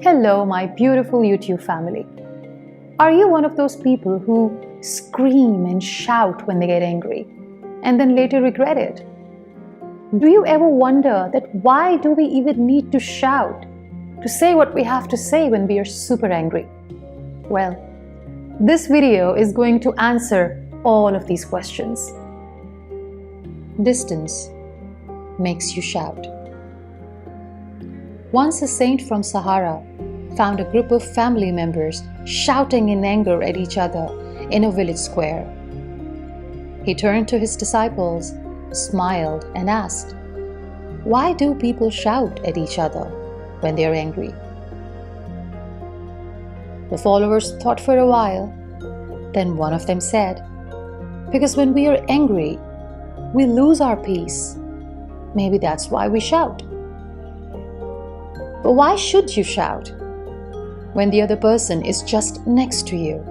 Hello, my beautiful YouTube family. Are you one of those people who scream and shout when they get angry and then later regret it? Do you ever wonder that why do we even need to shout, to say what we have to say when we are super angry? Well, this video is going to answer all of these questions. Distance makes you shout. Once a saint from Sahara found a group of family members shouting in anger at each other in a village square. He turned to his disciples, smiled, and asked, "Why do people shout at each other when they are angry?" The followers thought for a while. Then one of them said, "Because when we are angry, we lose our peace. Maybe that's why we shout." But why should you shout when the other person is just next to you?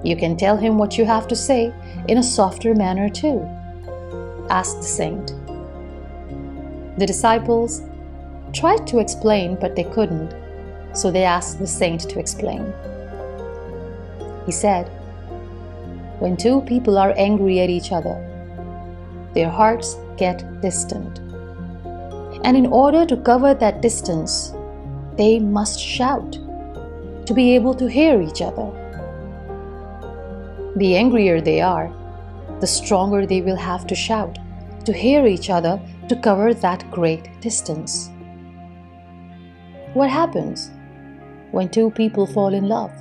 You can tell him what you have to say in a softer manner too, asked the saint. The disciples tried to explain, but they couldn't, so they asked the saint to explain. He said, "When two people are angry at each other, their hearts get distant. And in order to cover that distance, they must shout to be able to hear each other. The angrier they are, the stronger they will have to shout to hear each other to cover that great distance." What happens when two people fall in love?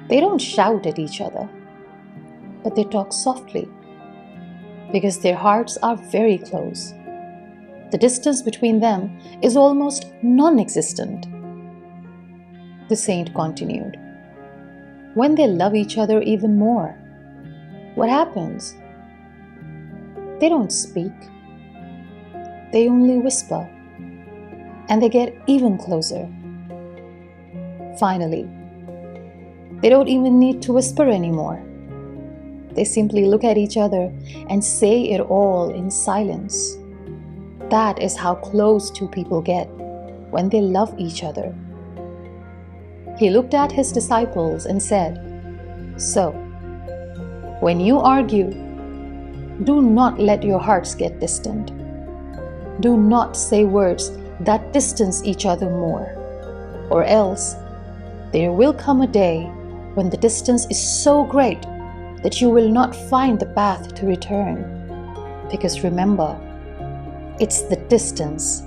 They don't shout at each other, but they talk softly because their hearts are very close. The distance between them is almost non-existent. The saint continued, "When they love each other even more, what happens? They don't speak. They only whisper, and they get even closer. Finally, they don't even need to whisper anymore. They simply look at each other and say it all in silence. That is how close two people get when they love each other." He looked at his disciples and said, "So, when you argue, do not let your hearts get distant. Do not say words that distance each other more, or else there will come a day when the distance is so great that you will not find the path to return. Because remember, it's the distance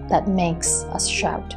that makes us shout."